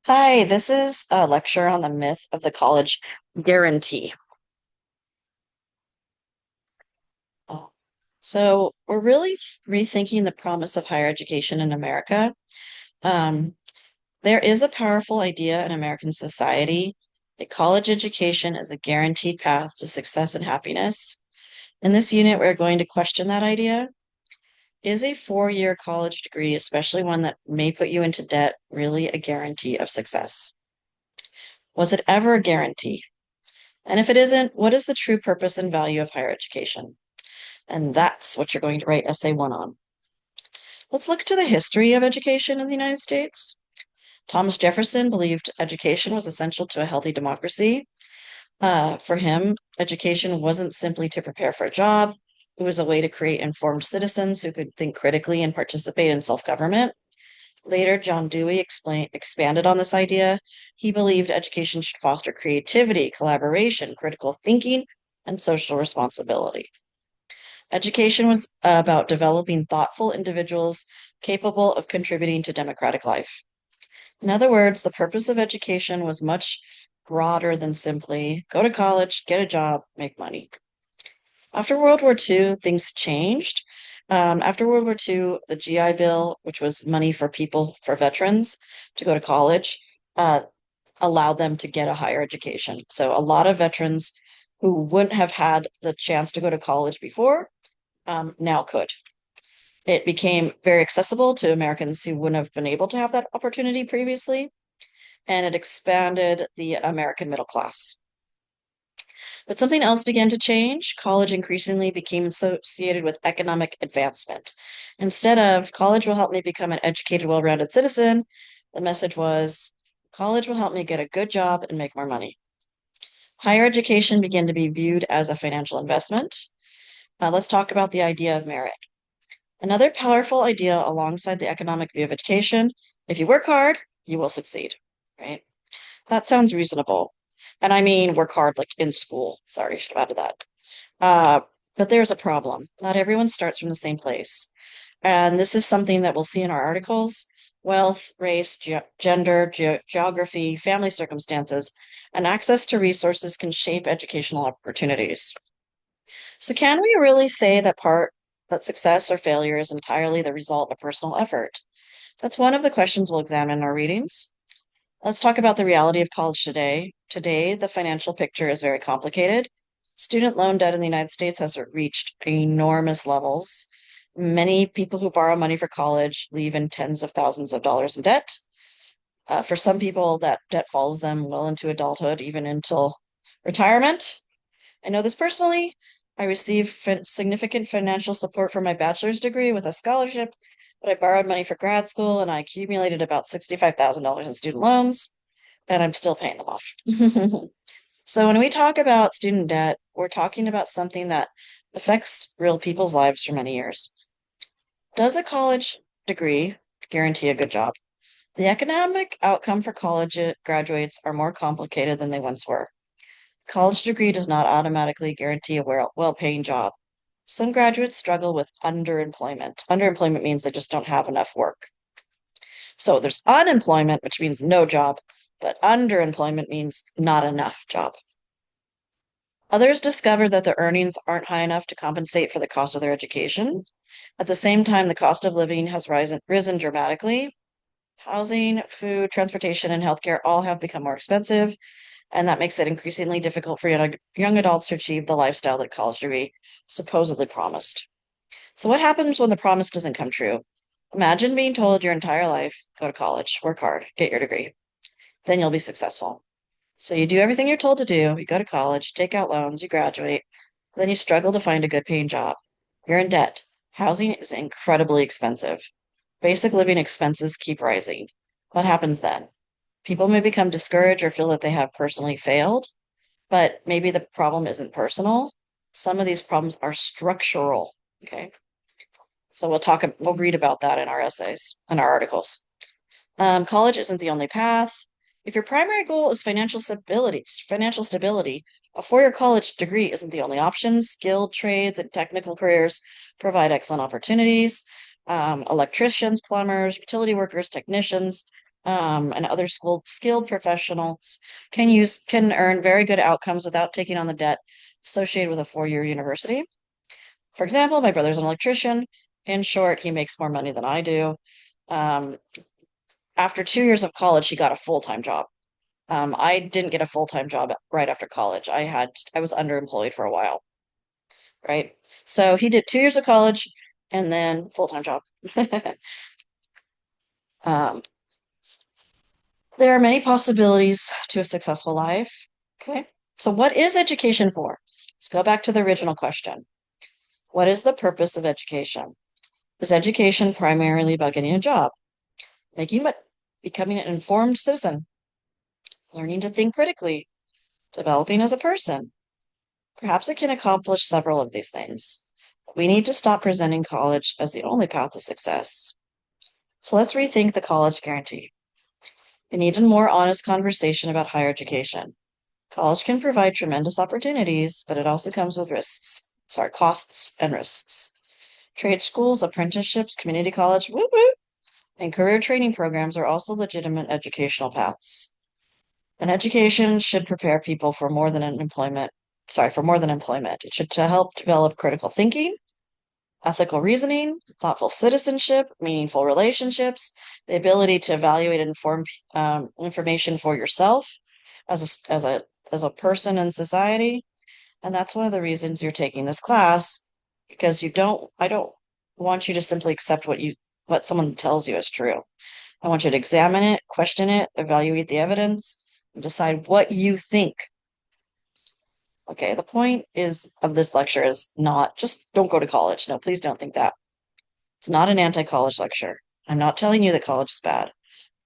Hi, this is a lecture on the myth of the college guarantee. Oh. So we're really rethinking the promise of higher education in America. Um, there is a powerful idea in American society that college education is a guaranteed path to success and happiness. In this unit, we're going to question that idea. Is a four-year college degree, especially one that may put you into debt, really a guarantee of success? Was it ever a guarantee? And if it isn't, what is the true purpose and value of higher education? And that's what you're going to write essay one on. Let's look to the history of education in the United States. Thomas Jefferson believed education was essential to a healthy democracy. For him, education wasn't simply to prepare for a job, it was a way to create informed citizens who could think critically and participate in self government. Later, John Dewey expanded on this idea. He believed education should foster creativity, collaboration, critical thinking, and social responsibility. Education was about developing thoughtful individuals capable of contributing to democratic life. In other words, the purpose of education was much broader than simply go to college, get a job, make money. After World War II, things changed. After World War II, the GI Bill, which was money for people, for veterans to go to college, uh, allowed them to get a higher education. So a lot of veterans who wouldn't have had the chance to go to college before now could. It became very accessible to Americans who wouldn't have been able to have that opportunity previously, and it expanded the American middle class. But something else began to change. College increasingly became associated with economic advancement. Instead of college will help me become an educated, well rounded citizen, the message was college will help me get a good job and make more money. Higher education began to be viewed as a financial investment. Let's talk about the idea of merit. Another powerful idea alongside the economic view of education, if you work hard, you will succeed, right? That sounds reasonable. And I mean work hard like in school. Sorry, should have added that. Uh, but there's a problem. Not everyone starts from the same place. And this is something that we'll see in our articles. Wealth, race, gender, geography, family circumstances, and access to resources can shape educational opportunities. So can we really say that success or failure is entirely the result of personal effort? That's one of the questions we'll examine in our readings. Let's talk about the reality of college today. Today, the financial picture is very complicated. Student loan debt in the United States has reached enormous levels. Many people who borrow money for college leave in tens of thousands of dollars in debt. For some people, that debt follows them well into adulthood, even until retirement. I know this personally. I received significant financial support for my bachelor's degree with a scholarship, but I borrowed money for grad school and I accumulated about $65,000 in student loans, and I'm still paying them off. So when we talk about student debt, we're talking about something that affects real people's lives for many years. Does a college degree guarantee a good job? The economic outcome for college graduates are more complicated than they once were. College degree does not automatically guarantee a well-paying job. Some graduates struggle with underemployment. Underemployment means they just don't have enough work. So there's unemployment, which means no job, but underemployment means not enough job. Others discover that the earnings aren't high enough to compensate for the cost of their education. At the same time, the cost of living has risen dramatically. Housing, food, transportation, and healthcare all have become more expensive, and that makes it increasingly difficult for young adults to achieve the lifestyle that college degree supposedly promised. So, what happens when the promise doesn't come true? Imagine being told your entire life, go to college, work hard, get your degree, then you'll be successful. So, you do everything you're told to do, you go to college, take out loans, you graduate, then you struggle to find a good paying job. You're in debt. Housing is incredibly expensive. Basic living expenses keep rising. What happens then? People may become discouraged or feel that they have personally failed, but maybe the problem isn't personal. Some of these problems are structural. Okay. So we'll read about that in our essays and our articles. College isn't the only path. If your primary goal is financial stability, a four-year college degree isn't the only option. Skilled trades and technical careers provide excellent opportunities. Electricians, plumbers, utility workers, technicians, and other skilled professionals can earn very good outcomes without taking on the debt associated with a four-year university. For example, my brother's an electrician. In short, he makes more money than I do. Um, After 2 years of college, he got a full-time job. I didn't get a full-time job right after college. I was underemployed for a while, right? So he did 2 years of college and then full-time job. Um, there are many possibilities to a successful life. Okay. So what is education for? Let's go back to the original question. What is the purpose of education? Is education primarily about getting a job, making what, becoming an informed citizen, learning to think critically, developing as a person? Perhaps it can accomplish several of these things. We need to stop presenting college as the only path to success. So let's rethink the college guarantee. We need a more honest conversation about higher education. College can provide tremendous opportunities, but it also comes with costs and risks. Trade schools, apprenticeships, community college, woo woo, and career training programs are also legitimate educational paths. An education should prepare people for more than employment. It should to help develop critical thinking, ethical reasoning, thoughtful citizenship, meaningful relationships, the ability to evaluate and inform information for yourself as a person in society. And that's one of the reasons you're taking this class, because I don't want you to simply accept what someone tells you is true. I want you to examine it, question it, evaluate the evidence, and decide what you think. Okay, the point of this lecture is not just don't go to college. No, please don't think that. It's not an anti-college lecture. I'm not telling you that college is bad. I'm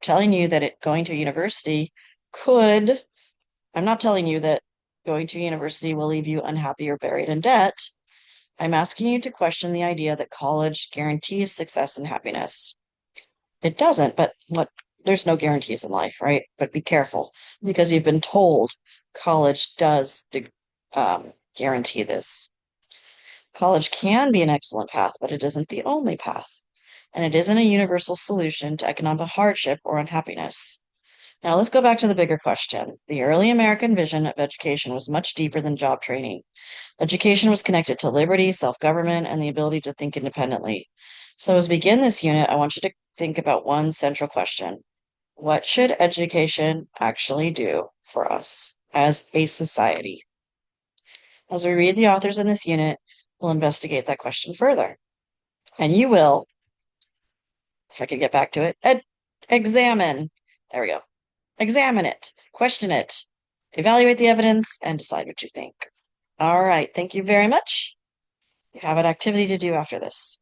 telling you that going to university could, I'm not telling you that going to university will leave you unhappy or buried in debt. I'm asking you to question the idea that college guarantees success and happiness. It doesn't, but there's no guarantees in life, right? But be careful because you've been told college does guarantee this. College can be an excellent path, but it isn't the only path. And it isn't a universal solution to economic hardship or unhappiness. Now let's go back to the bigger question. The early American vision of education was much deeper than job training. Education was connected to liberty, self-government, and the ability to think independently. So as we begin this unit, I want you to think about one central question. What should education actually do for us as a society? As we read the authors in this unit, we'll investigate that question further. And you will, if I could get back to it, examine. There we go. Examine it, question it, evaluate the evidence, and decide what you think. All right. Thank you very much. You have an activity to do after this.